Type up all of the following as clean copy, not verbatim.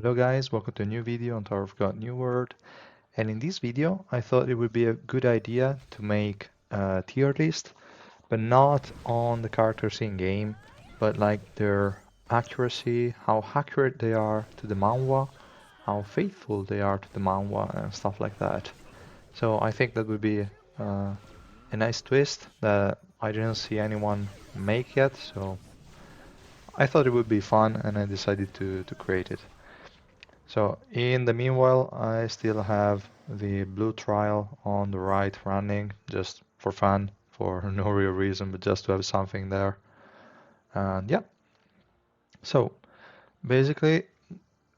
Hello guys, welcome to a new video on Tower of God New World. And in this video, I thought it would be a good idea to make a tier list, but not on the characters in game, but like their accuracy, how accurate they are to the manhwa, how faithful they are to the manhwa, and stuff like that. So I think that would be a nice twist that I didn't see anyone make yet, so I thought it would be fun and I decided to create it. So in the meanwhile, I still have the blue trial on the right running just for fun, for no real reason, but just to have something there. And yeah, so basically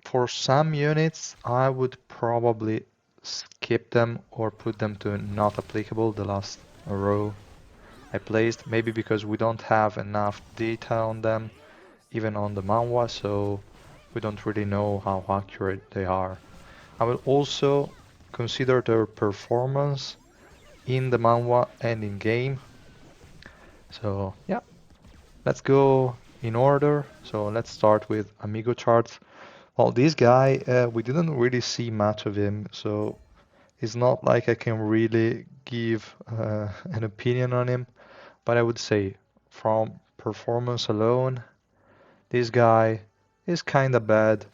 for some units, I would probably skip them or put them to not applicable, the last row I placed, maybe because we don't have enough data on them, even on the manhwa, so we don't really know how accurate they are. I will also consider their performance in the manhwa and in game. So yeah, let's go in order. So let's start with Amigo charts. Well, this guy, we didn't really see much of him, so it's not like I can really give an opinion on him. But I would say from performance alone, this guy is kinda bad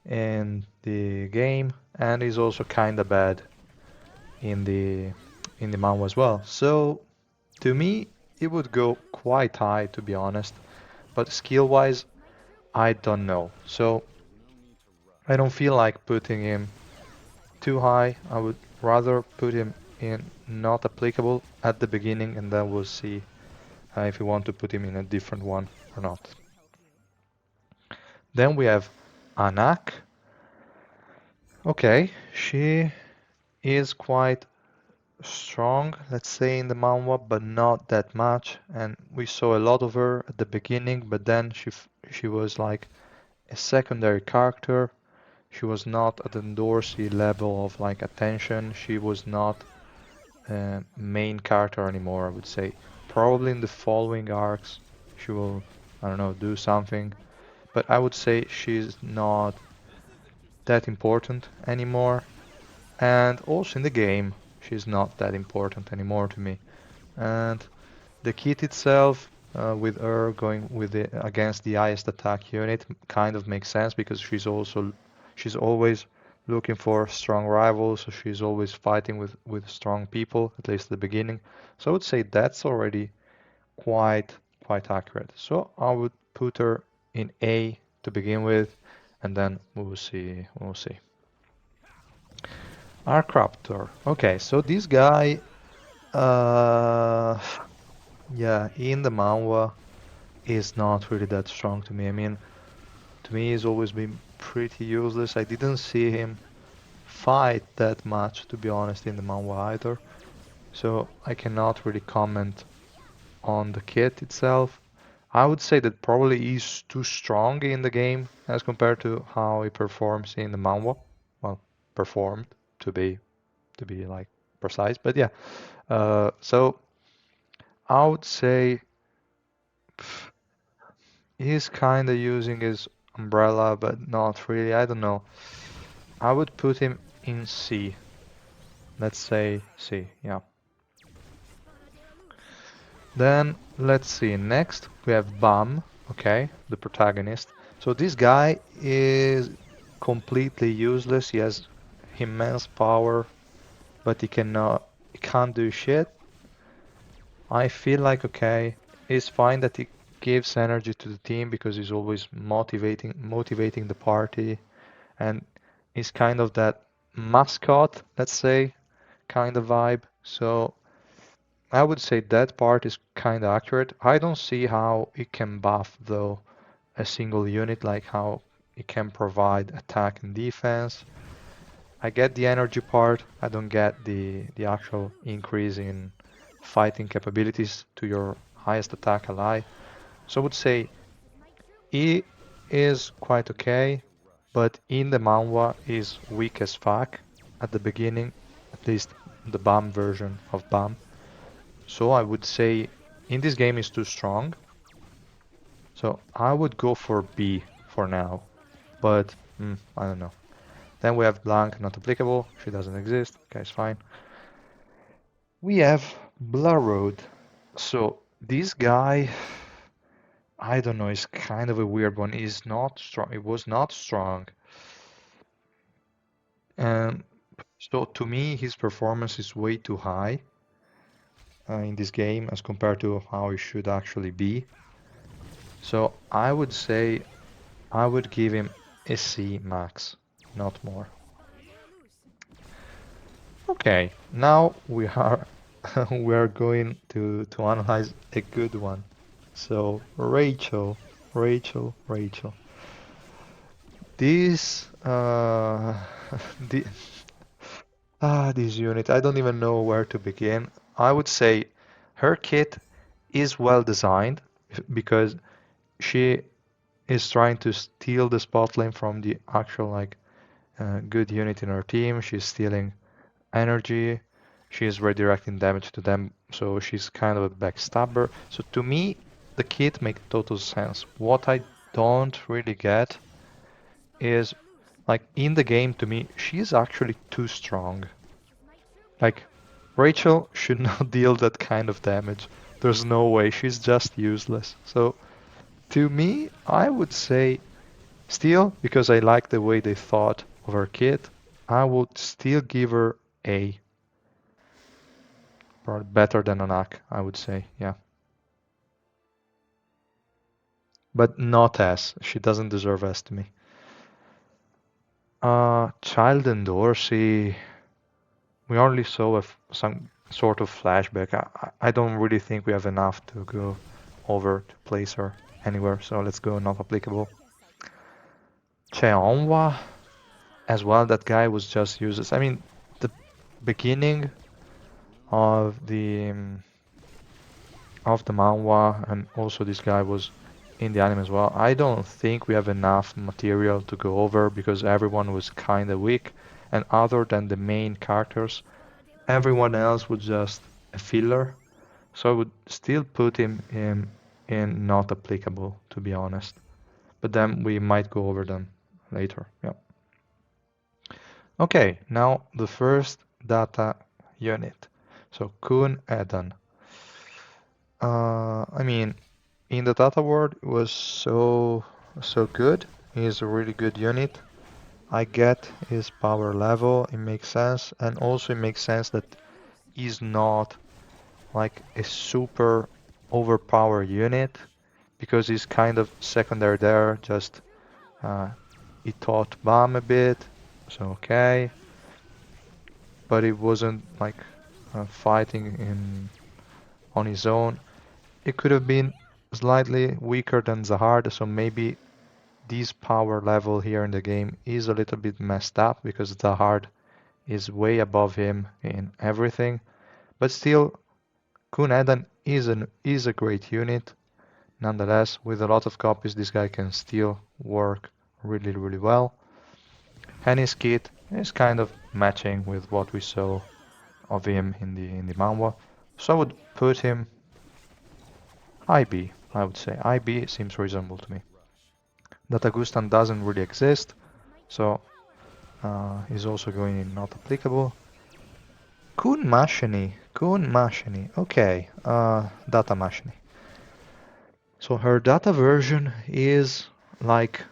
in the game and is also kinda bad in the manhwa as well. So to me, it would go quite high to be honest, but skill-wise, I don't know. So I don't feel like putting him too high. I would rather put him in not applicable at the beginning, and then we'll see if we want to put him in a different one or not. Then we have Anak. Okay, she is quite strong, let's say, in the manhwa, but not that much. And we saw a lot of her at the beginning, but then she was like a secondary character. She was not at the Dorsey level of like attention. She was not a main character anymore, I would say. Probably in the following arcs, she will, I don't know, do something. But I would say she's not that important anymore. And also in the game, she's not that important anymore to me. And the kit itself, with her going with against the highest attack unit, kind of makes sense because she's always looking for strong rivals, so she's always fighting with strong people, at least at the beginning. So I would say that's already quite accurate. So I would put her in A to begin with, and then we'll see. We'll see. Arcraptor. Okay, so this guy, uh, yeah, in the manhwa is not really that strong to me. I mean, to me, he's always been pretty useless. I didn't see him fight that much, to be honest, in the manhwa either. So I cannot really comment on the kit itself. I would say that probably he's too strong in the game as compared to how he performs in the manhwa. Well, performed to be like precise, but yeah. So I would say he's kind of using his umbrella, but not really. I don't know. I would put him in C. Let's say C, yeah. Then let's see. Next we have Bam, okay, the protagonist. So this guy is completely useless. He has immense power, but he can't do shit. I feel like okay, it's fine that he gives energy to the team because he's always motivating the party and he's kind of that mascot, let's say, kind of vibe. So I would say that part is kind of accurate. I don't see how it can buff though a single unit, like how it can provide attack and defense. I get the energy part. I don't get the actual increase in fighting capabilities to your highest attack ally. So I would say E is quite okay, but in the manhwa is weak as fuck at the beginning, at least the BAM version of BAM. So I would say in this game is too strong. So I would go for B for now. But I don't know. Then we have blank, not applicable. She doesn't exist. Okay, it's fine. We have Blur Road. So this guy, I don't know, is kind of a weird one. He's not strong. It was not strong. And so to me, his performance is way too high in this game as compared to how it should actually be. So I would say I would give him a C max, not more. Okay, now we are we are going to analyze a good one. So Rachel, Rachel. This the this unit, I don't even know where to begin. I would say her kit is well designed because she is trying to steal the spotlight from the actual like good unit in her team. She's stealing energy. She is redirecting damage to them, so she's kind of a backstabber. So to me, the kit makes total sense. What I don't really get is like in the game to me, she's actually too strong. Like Rachel should not deal that kind of damage. There's no way, she's just useless. So to me, I would say still, because I like the way they thought of her kit, I would still give her A. Probably better than Anak, I would say, yeah. But not S. She doesn't deserve S to me. Child and Dorsey, we only saw some sort of flashback. I don't really think we have enough to go over to place her anywhere, so let's go not applicable. Cheonwa, as well, that guy was just useless. I mean, the beginning of the manhwa, and also this guy was in the anime as well. I don't think we have enough material to go over because everyone was kind of weak, and other than the main characters, everyone else was just a filler. So I would still put him in not applicable, to be honest. But then we might go over them later. Yeah. Okay, now the first data unit. So Kun Eden. I mean, in the data world, it was so good. He's a really good unit. I get his power level, it makes sense, and also it makes sense that he's not like a super overpowered unit because he's kind of secondary there, just he taught Bam a bit, so okay, but he wasn't like fighting on his own. It could have been slightly weaker than Zahard, so maybe this power level here in the game is a little bit messed up because Zahard is way above him in everything. But still, Kun Eden is a great unit. Nonetheless, with a lot of copies, this guy can still work really well. And his kit is kind of matching with what we saw of him in the manhwa. So I would put him IB, I would say. IB seems reasonable to me. Datagustan doesn't really exist, so is also going in not applicable. Kun Mashini, okay, data Mashini. So her data version is like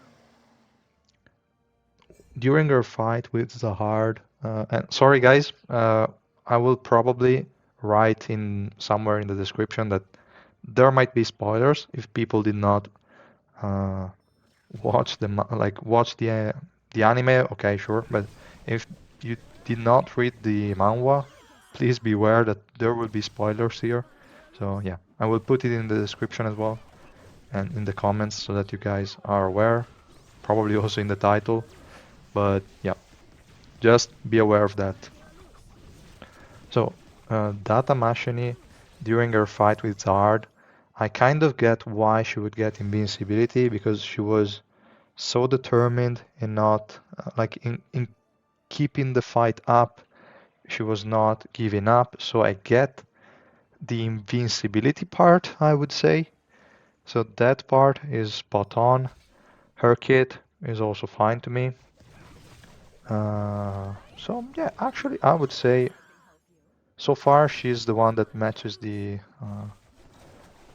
during her fight with Zahard, and sorry guys, I will probably write in somewhere in the description that there might be spoilers if people did not watch the anime, okay, sure, but if you did not read the manhwa, please be aware that there will be spoilers here. So yeah, I will put it in the description as well and in the comments so that you guys are aware, probably also in the title, but yeah, just be aware of that. So Data Mashini, during her fight with Zard, I kind of get why she would get invincibility because she was so determined in not like in keeping the fight up. She was not giving up, so I get the invincibility part, I would say. So that part is spot on. Her kit is also fine to me. So yeah, actually I would say so far she's the one that matches the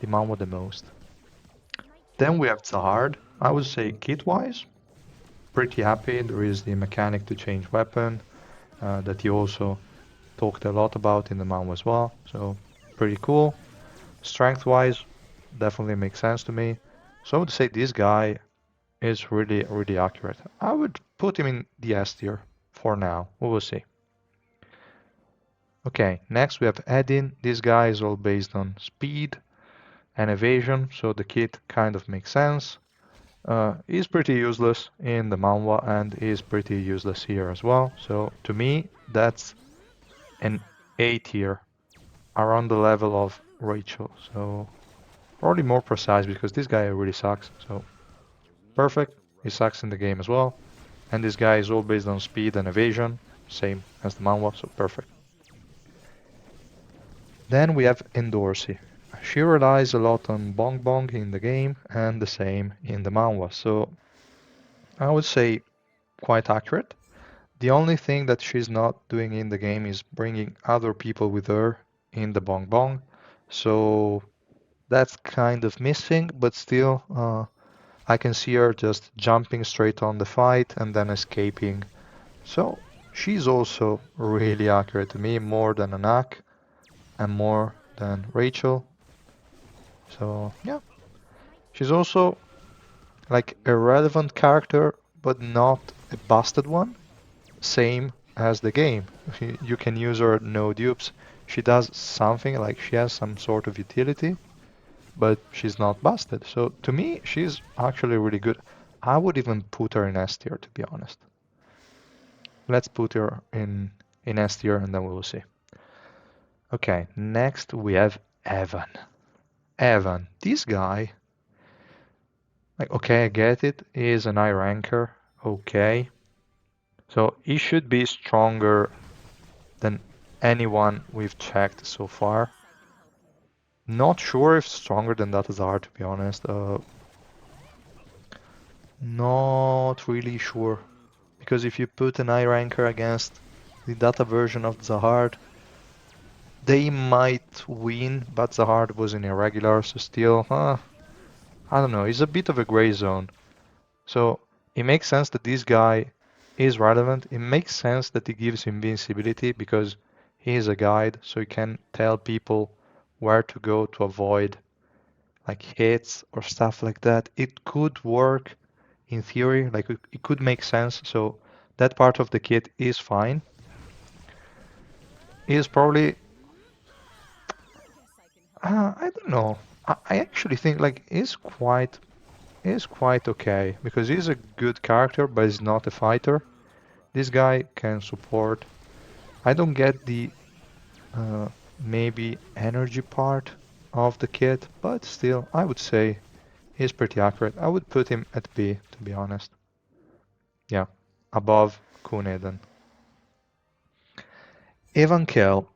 Manhwa the most. Then we have Zahard. I would say kit-wise, pretty happy. There is the mechanic to change weapon that he also talked a lot about in the Manhwa as well. So pretty cool. Strength-wise, definitely makes sense to me. So I would say this guy is really, really accurate. I would put him in the S tier for now. We will see. Okay, next we have Edin. This guy is all based on speed and evasion, so the kit kind of makes sense. He's pretty useless in the Manhwa and is pretty useless here as well. So to me, that's an A tier, around the level of Rachel. So probably more precise because this guy really sucks. So perfect. He sucks in the game as well. And this guy is all based on speed and evasion, same as the Manhwa, so perfect. Then we have Endorsi. She relies a lot on Bong Bong in the game and the same in the Manhwa, so I would say quite accurate. The only thing that she's not doing in the game is bringing other people with her in the Bong Bong, so that's kind of missing, but still I can see her just jumping straight on the fight and then escaping. So she's also really accurate to me, more than Anak and more than Rachel. So yeah, she's also like a relevant character, but not a busted one. Same as the game. You can use her no dupes. She does something, like she has some sort of utility, but she's not busted. So to me, she's actually really good. I would even put her in S tier, to be honest. Let's put her in S tier and then we will see. Okay, next we have Evan. Evan, this guy, like, okay, I get it, he is an I ranker, okay. So he should be stronger than anyone we've checked so far. Not sure if stronger than that is hard, to be honest. Not really sure. Because if you put an I ranker against the data version of Zahard, they might win, but Zahard was in irregular, so still, I don't know, it's a bit of a gray zone. So it makes sense that this guy is relevant. It makes sense that he gives invincibility because he is a guide, so he can tell people where to go to avoid like hits or stuff like that. It could work in theory, like it could make sense. So that part of the kit is fine. Is probably I don't know. I actually think like is quite okay because he's a good character, but he's not a fighter. This guy can support. I don't get the uh, maybe energy part of the kit, but still, I would say he's pretty accurate. I would put him at B, to be honest. Yeah, above Kuneden. Evankel.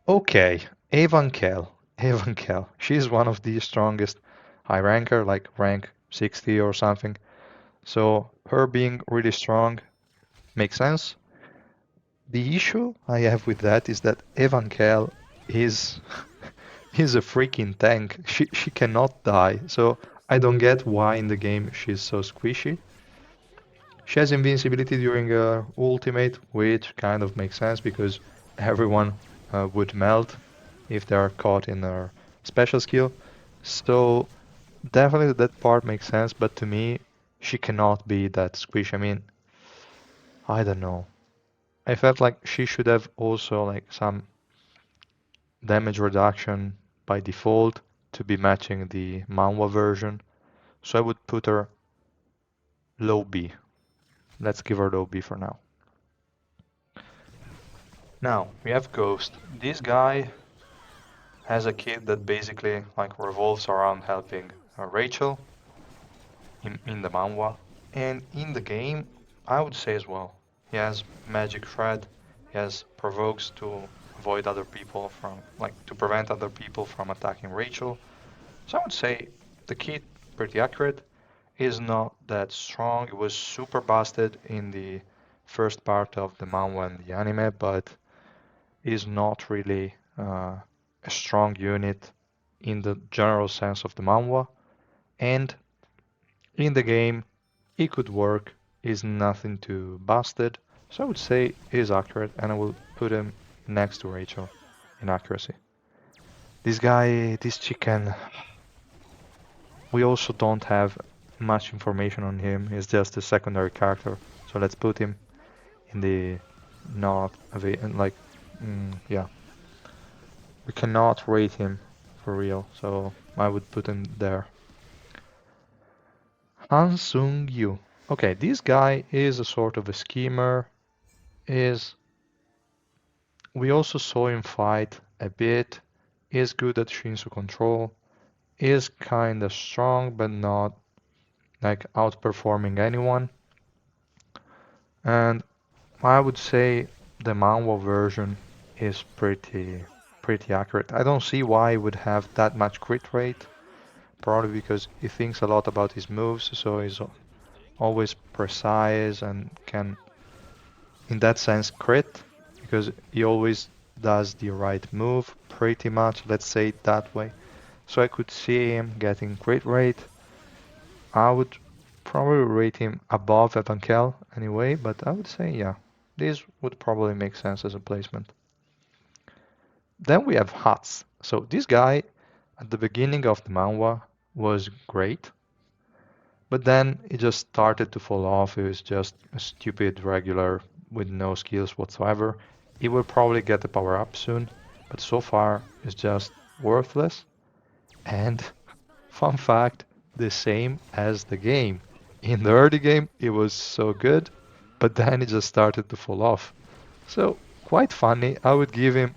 Okay, Evankel. Evankel. She's one of the strongest high ranker, like rank 60 or something. So her being really strong makes sense. The issue I have with that is that Evankel is is a freaking tank. She cannot die. So I don't get why in the game she's so squishy. She has invincibility during her ultimate, which kind of makes sense because everyone would melt if they are caught in her special skill. So definitely that part makes sense, but to me, she cannot be that squish. I mean, I don't know. I felt like she should have also like some damage reduction by default to be matching the Manhwa version. So I would put her low B. Let's give her low B for now. Now we have Ghost. This guy has a kit that basically like revolves around helping Rachel in the Manhwa. And in the game, I would say as well, he has Magic Shred, he has provokes to avoid other people from, like, to prevent other people from attacking Rachel. So I would say the kit pretty accurate. is not that strong. It was super busted in the first part of the manhwa and the anime, but is not really a strong unit in the general sense of the manhwa. And in the game, it could work. Is nothing too busted. So I would say it is accurate, and I will put him next to Rachel in accuracy. This guy, this chicken, we also don't have much information on him. He's just a secondary character. So let's put him in the not like yeah. We cannot rate him for real, so I would put him there. Han Sung-yu. Okay, this guy is a sort of a schemer. Is we also saw him fight a bit. Is good at Shinsu control. Is kinda strong, but not like outperforming anyone. And I would say the manhwa version is pretty accurate. I don't see why he would have that much crit rate. Probably because he thinks a lot about his moves, so he's always precise and can, in that sense, crit, because he always does the right move, pretty much, let's say it that way. So I could see him getting crit rate. I would probably rate him above Evankel anyway, but I would say, yeah, this would probably make sense as a placement. Then we have Hats. So this guy, at the beginning of the manhwa, was great. But then it just started to fall off. It was just a stupid regular with no skills whatsoever. He will probably get the power up soon, but so far it's just worthless. And fun fact, the same as the game. In the early game, it was so good, but then it just started to fall off. So quite funny. I would give him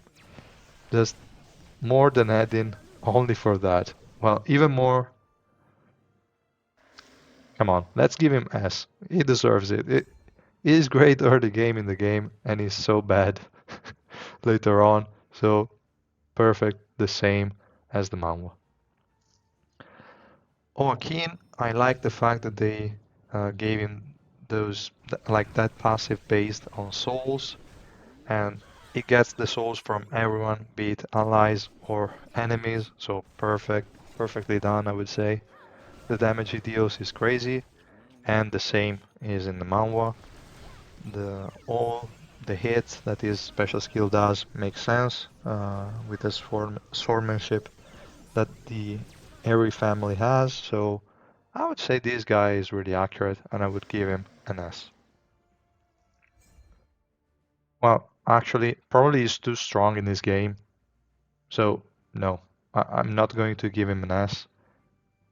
just more than Edin only for that. Well, even more. Come on, let's give him S. He deserves it. He's great early game in the game, and he's so bad later on. So perfect, the same as the manhwa. Joaquin, I like the fact that they gave him those like that passive based on souls, and he gets the souls from everyone, be it allies or enemies. So perfectly done, I would say. The damage he deals is crazy, and the same is in the manhwa. All the hits that his special skill does make sense with the swordsmanship that the Eri family has. So I would say this guy is really accurate, and I would give him an S. Well, actually, probably he's too strong in this game. So no, I'm not going to give him an S.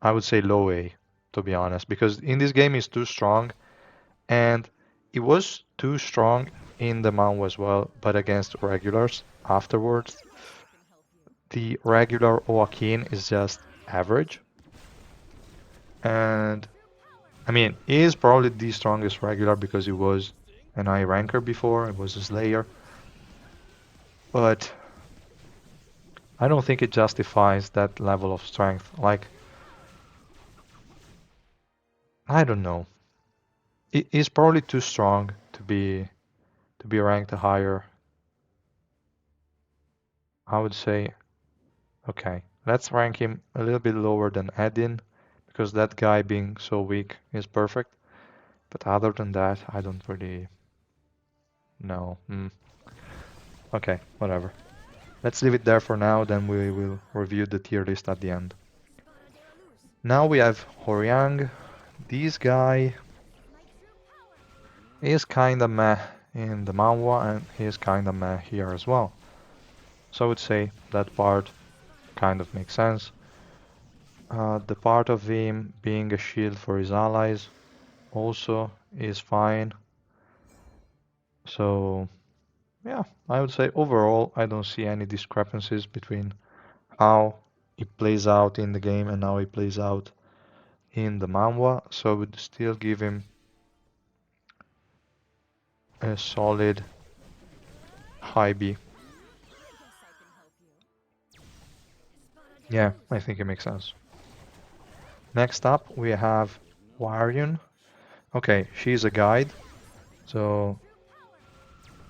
I would say low A, to be honest, because in this game he's too strong, and it was too strong in the manhwa as well, but against regulars afterwards. The regular Joaquin is just average. And I mean, he is probably the strongest regular because he was an I ranker before, it was a Slayer. But I don't think it justifies that level of strength. Like, I don't know. He's probably too strong to be ranked higher. I would say, okay, let's rank him a little bit lower than Edin, because that guy being so weak is perfect. But other than that, I don't really know. Okay, whatever. Let's leave it there for now, then we will review the tier list at the end. Now we have Horyang. This guy is kinda meh in the manhwa, and he is kinda meh here as well. So I would say that part kind of makes sense. The part of him being a shield for his allies also is fine. So yeah, I would say overall I don't see any discrepancies between how it plays out in the game and how it plays out in the manhwa, so I would still give him a solid high B. Yeah, I think it makes sense. Next up we have Warion. Okay, she's a guide, so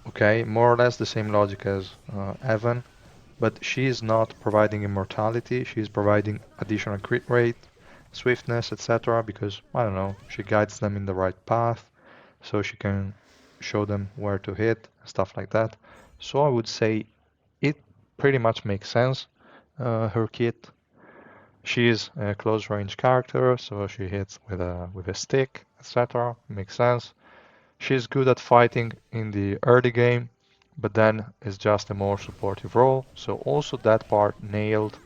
okay, more or less the same logic as Evan, but she is not providing immortality, she's providing additional crit rate, swiftness, etc. because, I don't know, she guides them in the right path, so she can show them where to hit, stuff like that. So I would say it pretty much makes sense, her kit. She is a close range character, so she hits with a stick, etc. Makes sense. She's good at fighting in the early game, but then is just a more supportive role, so also that part nailed.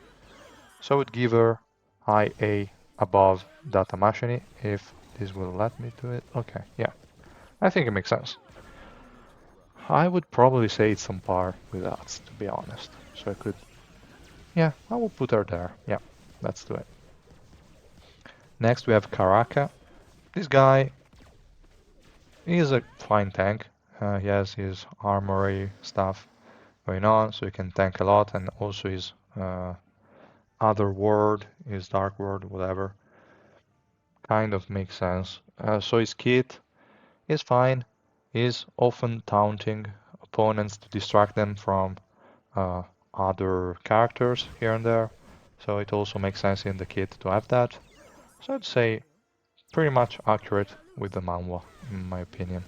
So I would give her high A above Data Machine if this will let me do it. Okay, yeah, I think it makes sense. I would probably say it's on par with us, to be honest. So I could, yeah, I will put her there. Yeah, let's do it. Next we have Karaka. This guy is a fine tank. He has his armory stuff going on, so he can tank a lot, and also his other word, his dark word, whatever, kind of makes sense. So his kit is fine. He's often taunting opponents to distract them from uh, other characters here and there. So it also makes sense in the kit to have that. So I'd say pretty much accurate with the Manhwa, in my opinion.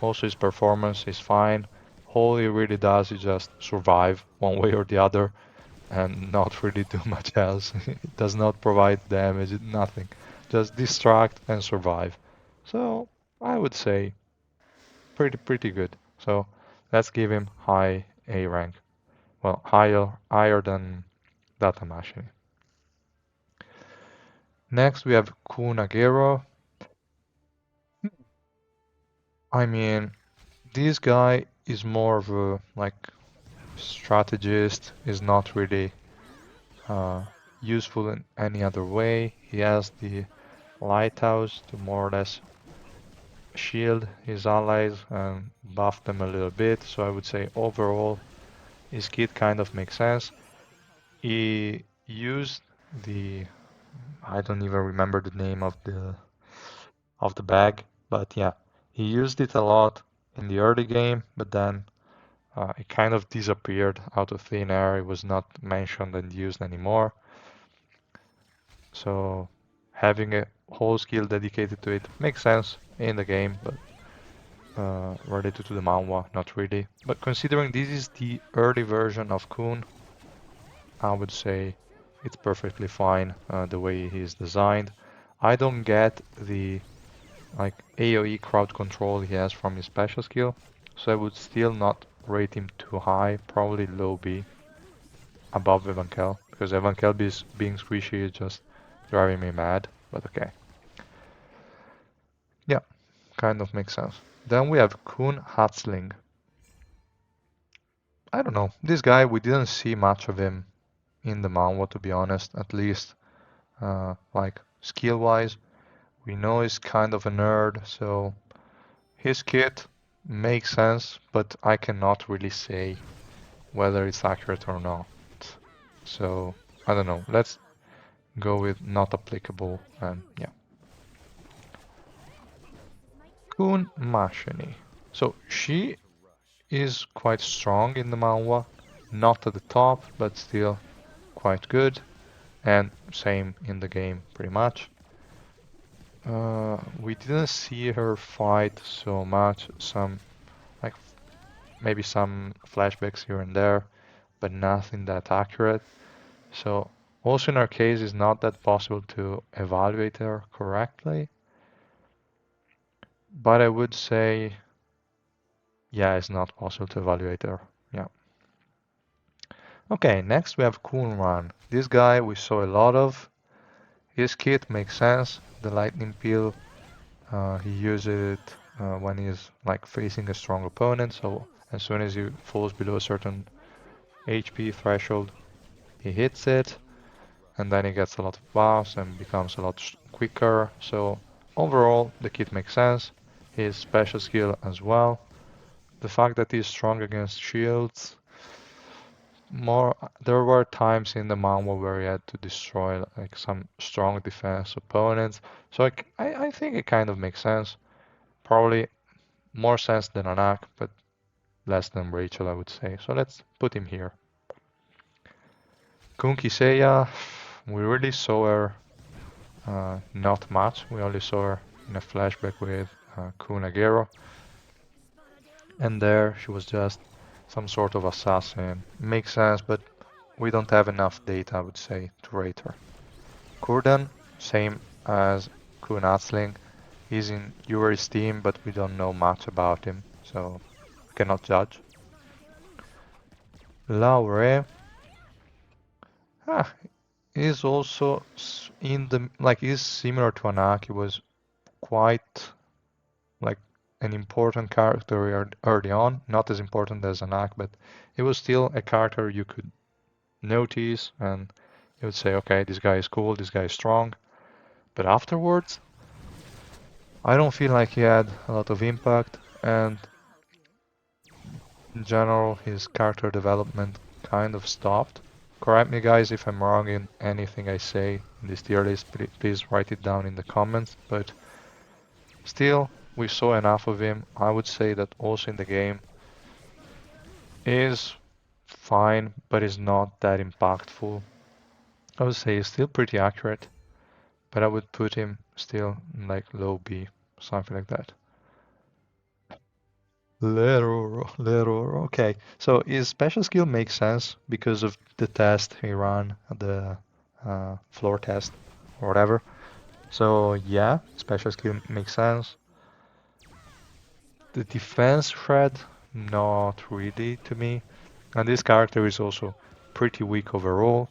Also his performance is fine. All he really does is just survive one way or the other and not really do much else. It does not provide damage, nothing. Just distract and survive. So I would say pretty good. So let's give him high A rank. Well, higher than Data Machine. Next we have Kunagero. I mean, this guy is more of a like strategist, is not really useful in any other way. He has the lighthouse to more or less shield his allies and buff them a little bit. So I would say overall his kit kind of makes sense. He used the, I don't even remember the name of the bag, but yeah, he used it a lot in the early game, but then it kind of disappeared out of thin air. It was not mentioned and used anymore. So having a whole skill dedicated to it makes sense in the game, but related to the Manhwa, not really. But considering this is the early version of Kun, I would say it's perfectly fine the way he is designed. I don't get the like AoE crowd control he has from his special skill, so I would still not rate him too high, probably low B above Evankel, because Evankel being squishy is just driving me mad, but okay. Yeah, kind of makes sense. Then we have Kun Hatzling. I don't know, this guy, we didn't see much of him in the manhwa, to be honest, at least like skill-wise. We know he's kind of a nerd, so his kit makes sense, but I cannot really say whether it's accurate or not. So, I don't know, let's go with not applicable, and yeah. Kun Mashini. So, she is quite strong in the manhwa, not at the top, but still quite good, and same in the game pretty much. We didn't see her fight so much, like maybe some flashbacks here and there, but nothing that accurate. So also in our case, it's not that possible to evaluate her correctly, but I would say, yeah, it's not possible to evaluate her. Yeah. Okay, next we have Kunran. This guy we saw a lot of. His kit makes sense. The lightning peel, he uses it when he's like facing a strong opponent. So as soon as he falls below a certain HP threshold, he hits it, and then he gets a lot of buffs and becomes a lot quicker. So overall, the kit makes sense. His special skill as well. The fact that he's strong against shields, more. There were times in the manhwa where he had to destroy like some strong defense opponents. So I think it kind of makes sense. Probably more sense than Anak, but less than Rachel, I would say. So let's put him here. Kunki Seiya, we really saw her not much. We only saw her in a flashback with Kunagero. And there she was just some sort of assassin. Makes sense, but we don't have enough data, I would say, to rate her. Kurdan, same as Kunatsling. He's in Yuri's team, but we don't know much about him, so we cannot judge. Laure is also in the like is similar to Anak. He was quite like an important character early on, not as important as Anak, but it was still a character you could notice and you would say, okay, this guy is cool, this guy is strong. But afterwards, I don't feel like he had a lot of impact, and in general, his character development kind of stopped. Correct me, guys, if I'm wrong in anything I say in this tier list. Please write it down in the comments. But still, we saw enough of him. I would say that also in the game is fine, but is not that impactful. I would say he's still pretty accurate, but I would put him still in like low B, something like that. Leror. Okay, so his special skill makes sense because of the test he ran, the floor test or whatever. So yeah, special skill makes sense. The defense thread, not really to me. And this character is also pretty weak overall.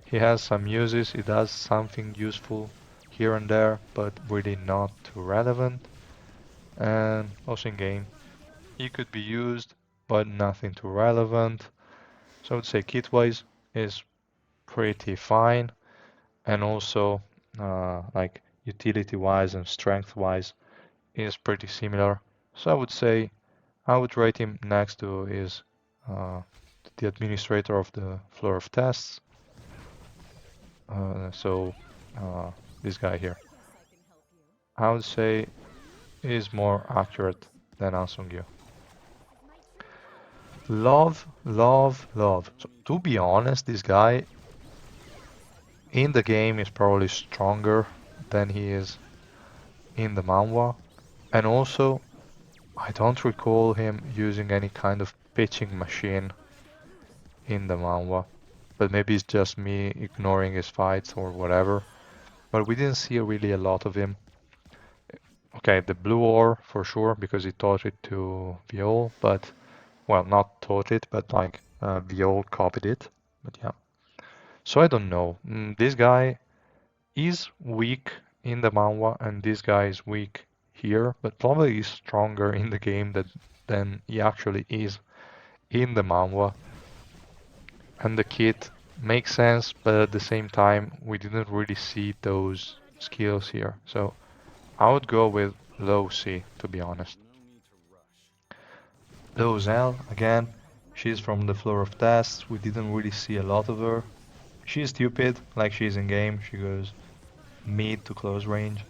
He has some uses, he does something useful here and there, but really not too relevant. And also in game, he could be used, but nothing too relevant. So I would say kit-wise is pretty fine, and also like utility-wise and strength-wise is pretty similar. So I would say I would rate him next to his the administrator of the floor of tests. So this guy here, I would say is more accurate than An Sung-gyu. Love. So, to be honest, this guy in the game is probably stronger than he is in the manhwa. And also, I don't recall him using any kind of pitching machine in the manhwa. But maybe it's just me ignoring his fights or whatever. But we didn't see really a lot of him. Okay, the blue ore for sure, because he taught it to Viol, but, well, not taught it, but like Viol copied it. But yeah. So I don't know. This guy is weak in the manhwa, and this guy is weak here, but probably is stronger in the game than he actually is in the manhwa. And the kit makes sense, but at the same time, we didn't really see those skills here. So I would go with low C, to be honest. Low Zell, again, she's from the floor of tests. We didn't really see a lot of her. She's stupid, like she's in game. She goes mid to close range.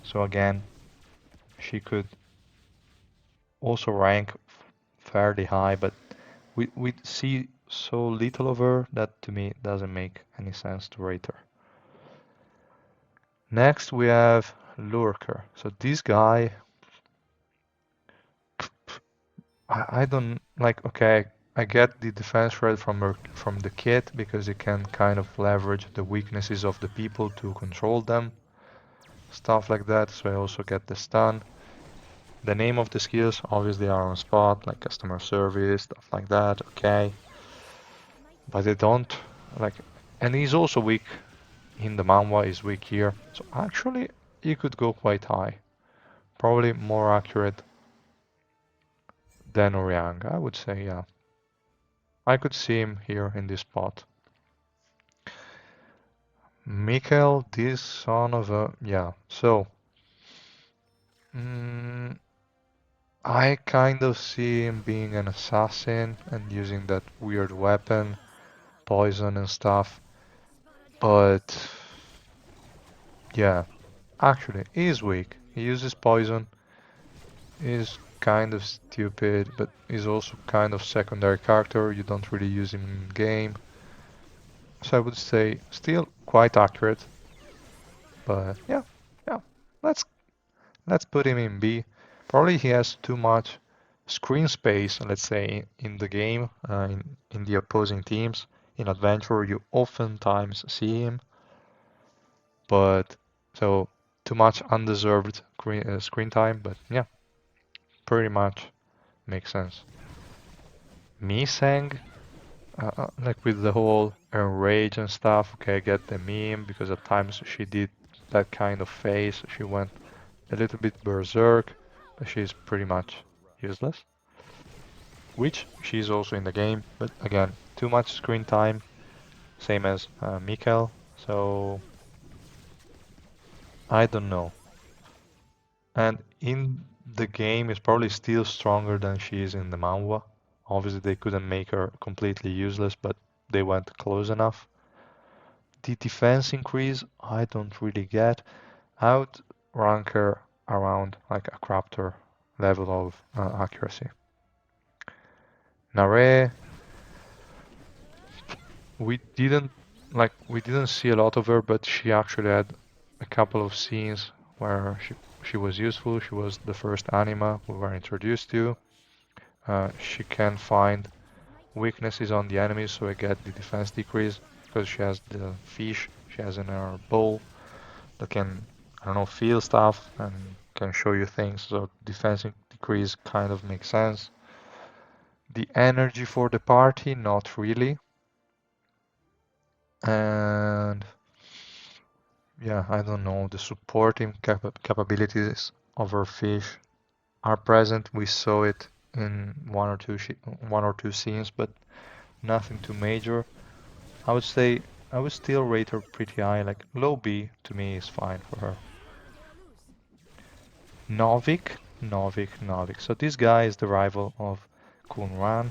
So again, she could also rank fairly high, but we see so little of her that to me it doesn't make any sense to rate her. Next we have Lurker. So this guy, I don't like. Okay, I get the defense threat from the kit because it can kind of leverage the weaknesses of the people to control them, stuff like that. So I also get the stun. The name of the skills obviously are on spot, like customer service, stuff like that, okay. But they don't, like, and he's also weak in the manhwa, is weak here. So actually, he could go quite high. Probably more accurate than Oriang, I would say, yeah. I could see him here in this spot. Mikhail, this son of a, yeah. So, I kind of see him being an assassin and using that weird weapon, poison and stuff. But yeah, actually, he is weak. He uses poison. He's kind of stupid, but he's also kind of secondary character. You don't really use him in game. So I would say still quite accurate. But yeah, yeah. Let's let's put him in B. Probably he has too much screen space, let's say, in the game, in the opposing teams. In Adventure, you oftentimes see him, but so too much undeserved screen time. But yeah, pretty much makes sense. Misang, like with the whole enrage and stuff. Okay, I get the meme because at times she did that kind of face. She went a little bit berserk, but she's pretty much useless. Which she's also in the game, but again, too much screen time, same as Mikkel. So I don't know. And in the game, is probably still stronger than she is in the manhwa. Obviously, they couldn't make her completely useless, but they went close enough. The defense increase, I don't really get. I would rank her around like a Craptor level of accuracy. Nare, we didn't see a lot of her, but she actually had a couple of scenes where she was useful. She was the first anima we were introduced to. She can find weaknesses on the enemies, so I get the defense decrease because she has the fish she has in her bowl that can, I don't know, feel stuff and can show you things. So defense decrease kind of makes sense. The energy for the party, not really. And yeah, I don't know, the supporting capabilities of our fish are present. We saw it in one or two scenes, but nothing too major. I would say I would still rate her pretty high, like low B to me is fine for her. Novik. So this guy is the rival of Kunran,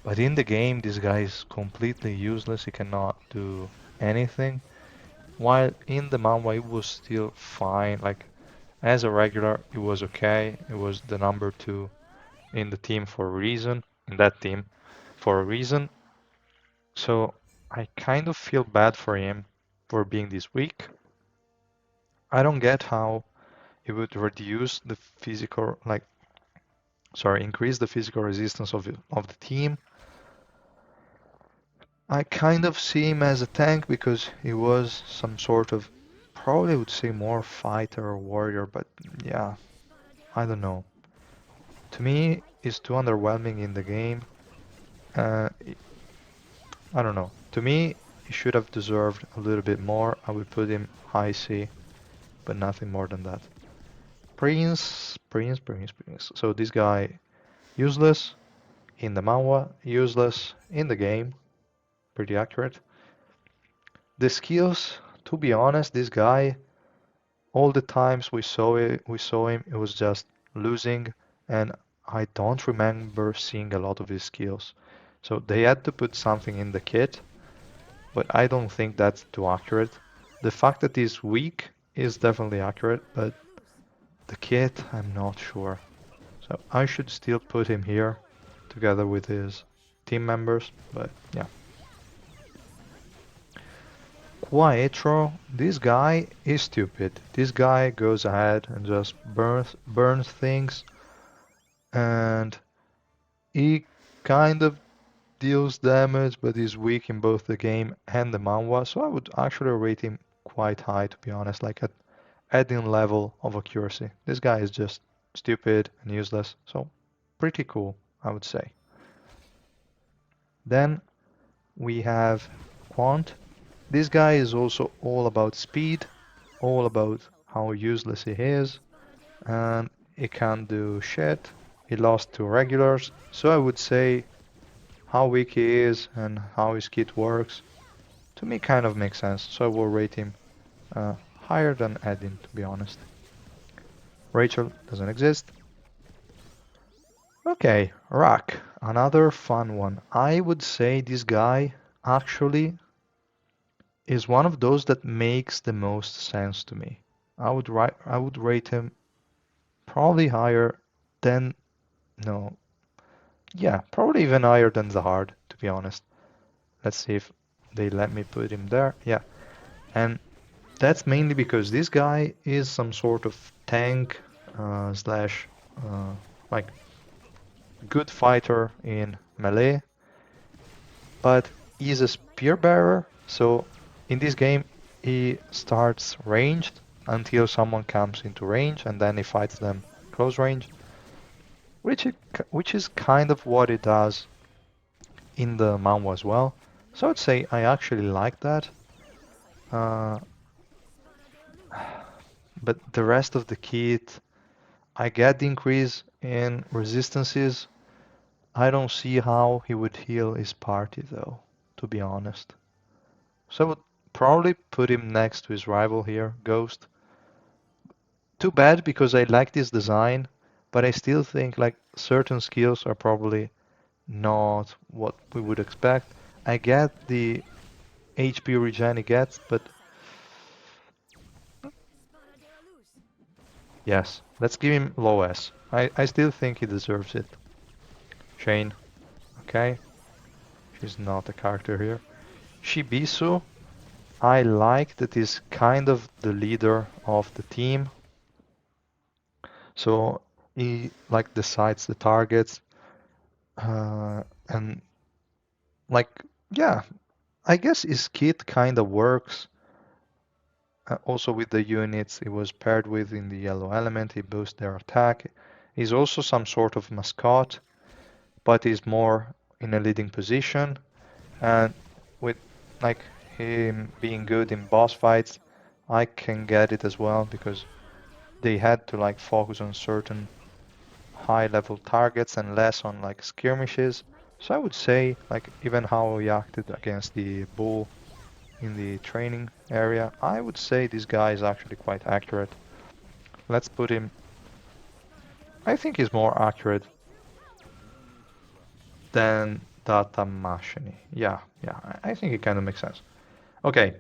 but in the game this guy is completely useless. He cannot do anything. While in the manhwa it was still fine. Like as a regular, it was okay. It was the number two in the team for a reason, in that team for a reason. So I kind of feel bad for him for being this weak. I don't get how it would reduce the physical, like, sorry, increase the physical resistance of the team. I kind of see him as a tank because he was some sort of, probably would say more fighter or warrior, but yeah, I don't know. To me, it's too underwhelming in the game. Uh, I don't know. To me, he should have deserved a little bit more. I would put him high C, but nothing more than that. Prince. So this guy, useless in the manhwa, useless in the game. Pretty accurate. The skills, to be honest, this guy, all the times we saw him, it was just losing, and I don't remember seeing a lot of his skills. So they had to put something in the kit, but I don't think that's too accurate. The fact that he's weak is definitely accurate, but the kit, I'm not sure. So I should still put him here together with his team members, but yeah. Quaetro, this guy is stupid. This guy goes ahead and just burns things, and he kind of deals damage, but he's weak in both the game and the manhwa, so I would actually rate him quite high, to be honest, like at adding level of accuracy. This guy is just stupid and useless, so pretty cool, I would say. Then we have Quant. This guy is also all about speed, all about how useless he is, and he can't do shit. He lost to regulars, so I would say how weak he is and how his kit works, to me kind of makes sense, so I will rate him higher than Edin, to be honest. Rachel doesn't exist. Okay, Rock, another fun one. I would say this guy actually is one of those that makes the most sense to me. I would rate him probably higher than no, yeah, probably even higher than Zahard, to be honest. Let's see if they let me put him there. Yeah, and that's mainly because this guy is some sort of tank slash uh, like good fighter in melee, but he's a spear bearer. So in this game, he starts ranged until someone comes into range, and then he fights them close range, which is kind of what it does in the Manhwa as well. So I'd say I actually like that. Uh, but the rest of the kit, I get the increase in resistances. I don't see how he would heal his party though, to be honest. So I would probably put him next to his rival here, Ghost. Too bad because I like this design, but I still think like certain skills are probably not what we would expect. I get the HP regen he gets, but yes, let's give him low S. I still think he deserves it. Shane, okay, she's not a character here. Shibisu, I like that he's kind of the leader of the team. So he like decides the targets, and like yeah, I guess his kit kind of works. Also with the units it was paired with in the yellow element, he boosts their attack. He's also some sort of mascot, but he's more in a leading position. And with like him being good in boss fights, I can get it as well because they had to like focus on certain high level targets and less on like skirmishes. So I would say like even how he acted against the bull in the training area, I would say this guy is actually quite accurate. Let's put him, I think he's more accurate than Datamashini. Yeah, I think it kind of makes sense. Okay.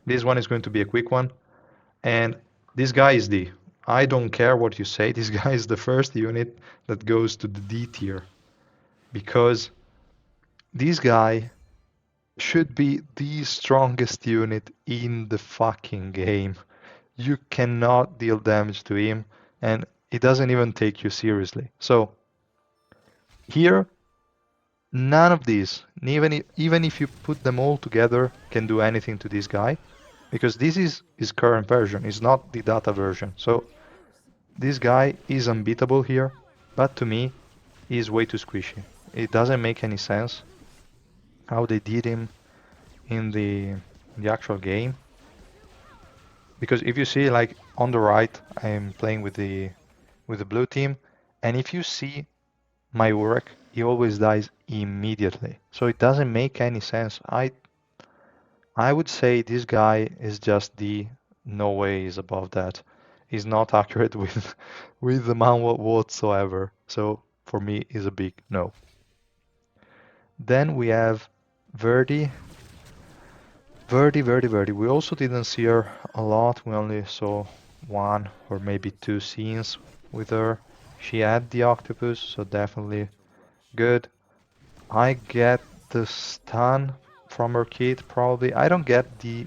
This one is going to be a quick one. And this guy is D. I don't care what you say, this guy is the first unit that goes to the D tier. Because this guy should be the strongest unit in the fucking game. You cannot deal damage to him, and he doesn't even take you seriously. So here, none of these, even if you put them all together, can do anything to this guy, because this is his current version, it's not the data version. So this guy is unbeatable here, but to me, he's way too squishy. It doesn't make any sense how they did him in the actual game. Because if you see like on the right, I'm playing with the blue team, and if you see my work, he always dies immediately. So it doesn't make any sense. I would say this guy is just the no way is above that. He's not accurate with the manhwa whatsoever. So for me, is a big no. Then we have Verdi. Verdi. We also didn't see her a lot. We only saw one or maybe two scenes with her. She had the octopus, so definitely good. I get the stun from her kit probably. I don't get the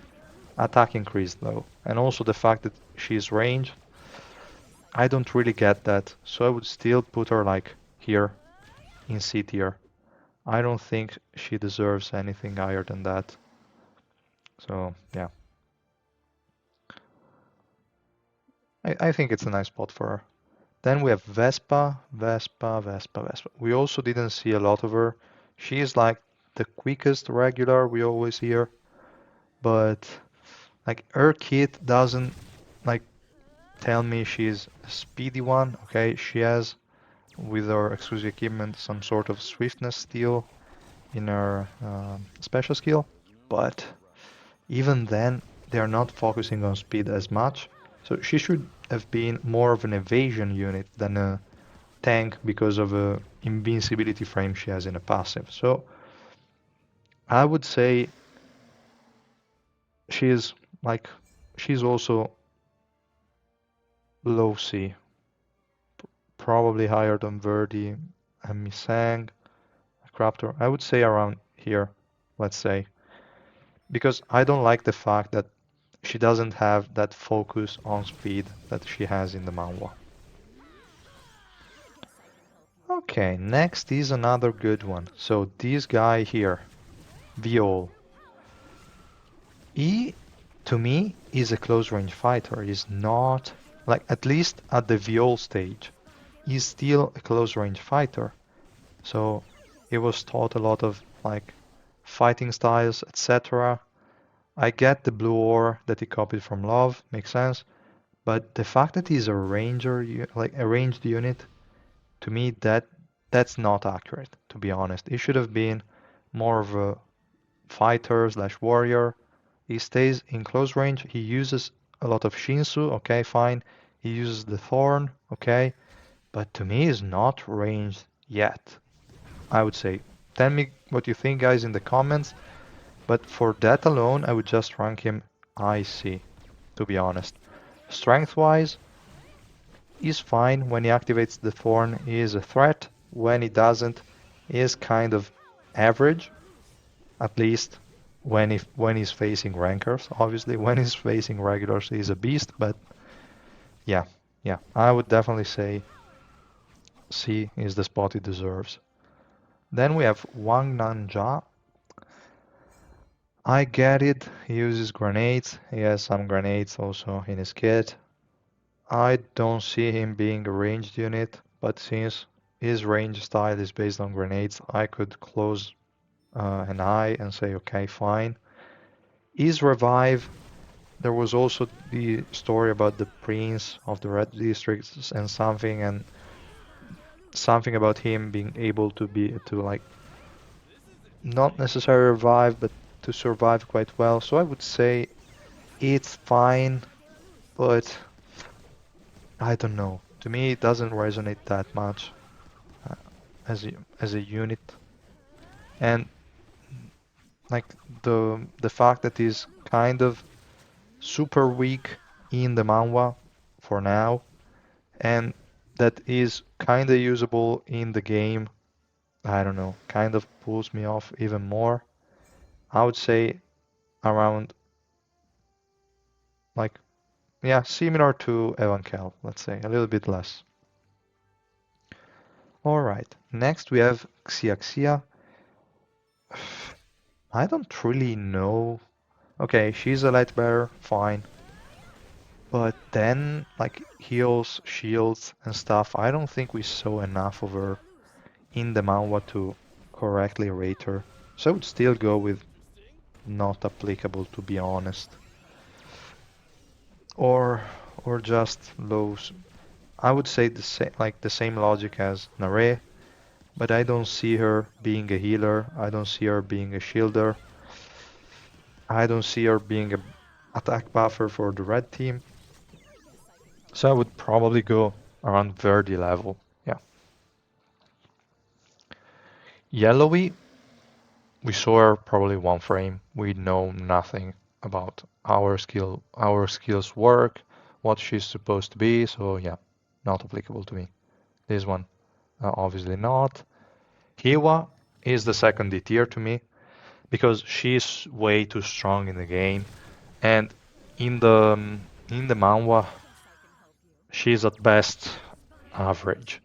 attack increase though. And also the fact that she's ranged. I don't really get that. So I would still put her like here in C tier. I don't think she deserves anything higher than that. So yeah. I think it's a nice spot for her. Then we have Vespa. We also didn't see a lot of her. She is like the quickest regular we always hear, but like her kit doesn't like tell me she's a speedy one. Okay, she has with her exclusive equipment some sort of swiftness steal in her special skill, but even then they're not focusing on speed as much. So she should have been more of an evasion unit than a tank because of a invincibility frame she has in a passive. So I would say she's like she's also low C, probably higher than Verdi and Misang, Craptor. I would say around here, let's say, because I don't like the fact that she doesn't have that focus on speed that she has in the Manhwa. Okay, next is another good one. So this guy here, Viol. He, to me, is a close range fighter. He's not, like, at least at the Viol stage, he's still a close range fighter. So he was taught a lot of, like, fighting styles, etc. I get the blue ore that he copied from Love, makes sense. But the fact that he's a ranger, like a ranged unit, to me that's not accurate, to be honest. He should have been more of a fighter slash warrior. He stays in close range. He uses a lot of Shinsu, okay, fine. He uses the Thorn, okay. But to me, he's not ranged yet, I would say. Tell me what you think, guys, in the comments. But for that alone, I would just rank him IC, to be honest. Strength-wise, he's fine. When he activates the Thorn, he is a threat. When he doesn't, he is kind of average, at least when he's facing rankers. Obviously, when he's facing regulars, he's a beast. But yeah, I would definitely say C is the spot he deserves. Then we have Wang Nanjia. I get it. He uses grenades. He has some grenades also in his kit. I don't see him being a ranged unit, but since his range style is based on grenades, I could close an eye and say, okay, fine. His revive, there was also the story about the prince of the red districts and something about him being able to like not necessarily revive, but to survive quite well. So I would say it's fine, but I don't know. To me, it doesn't resonate that much uh, as a unit, and like the fact that he's kind of super weak in the manhwa for now, and that is kind of usable in the game. I don't know, kind of pulls me off even more. I would say around like yeah, similar to Evankel, let's say, a little bit less. All right, next we have Xiaxia. I don't really know. Okay, she's a light bearer, fine. But then, like, heals, shields, and stuff, I don't think we saw enough of her in the manhwa to correctly rate her. So I would still go with not applicable, to be honest. Or just lows. I would say the same logic as Nare, but I don't see her being a healer. I don't see her being a shielder. I don't see her being a attack buffer for the red team. So I would probably go around Verdi level. Yeah. Yellowy, we saw her probably one frame. We know nothing about our skills work, what she's supposed to be. So yeah, not applicable to me. This one, obviously not. Hiwa is the second D tier to me because she's way too strong in the game, and in the manhwa, she's at best average.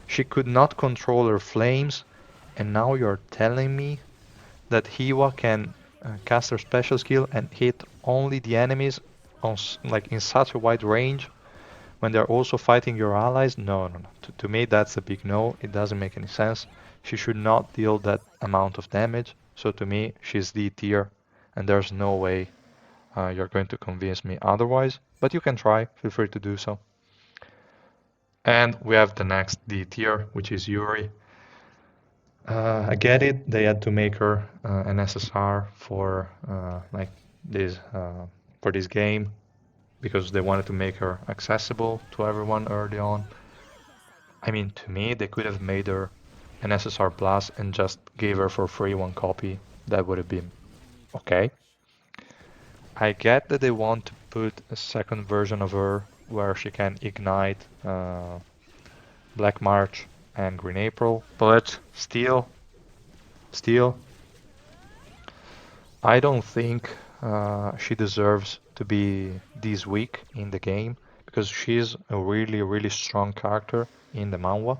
She could not control her flames, and now you're telling me that Hiwa can cast her special skill and hit only the enemies on like in such a wide range when they're also fighting your allies? No, no, no. To me, that's a big no. It doesn't make any sense. She should not deal that amount of damage. So to me, she's D tier, and there's no way you're going to convince me otherwise. But you can try. Feel free to do so. And we have the next D tier, which is Yuri. I get it. They had to make her an SSR for like this for this game because they wanted to make her accessible to everyone early on. I mean, to me, they could have made her an SSR Plus and just gave her for free one copy. That would have been okay. I get that they want to put a second version of her where she can ignite Black March and Green April, but still, I don't think she deserves to be this weak in the game because she's a really, really strong character in the manhwa.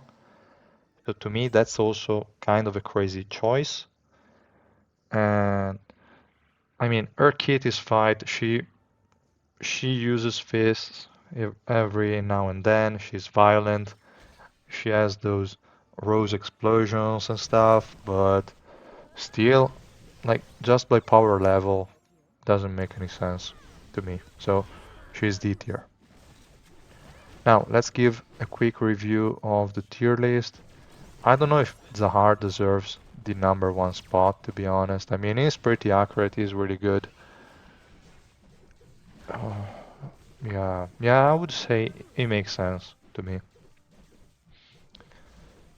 So to me, that's also kind of a crazy choice. And I mean, her kit is fight. She uses fists every now and then. She's violent. She has those rose explosions and stuff, but still, like just by power level, doesn't make any sense to me. So she's D tier. Now let's give a quick review of the tier list. I don't know if Zahar deserves the #1 spot, to be honest. I mean, he's pretty accurate, he's really good. Oh, yeah, I would say it makes sense to me.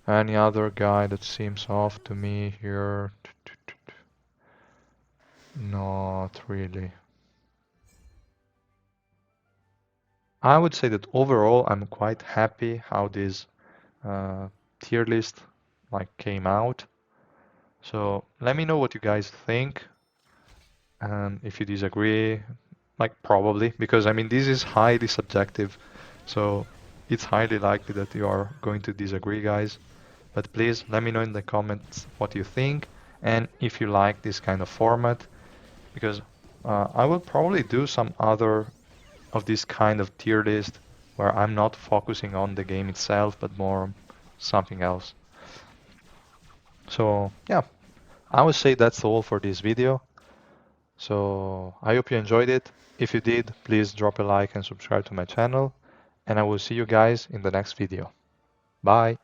Any other guy that seems off to me here? Not really. I would say that overall I'm quite happy how this uh, tier list like came out. So let me know what you guys think, and if you disagree, like probably, because I mean this is highly subjective, so it's highly likely that you are going to disagree, guys. But please let me know in the comments what you think and if you like this kind of format, because I will probably do some other of this kind of tier list where I'm not focusing on the game itself, but more something else. So yeah, I would say that's all for this video. So I hope you enjoyed it. If you did, please drop a like and subscribe to my channel, and I will see you guys in the next video. Bye!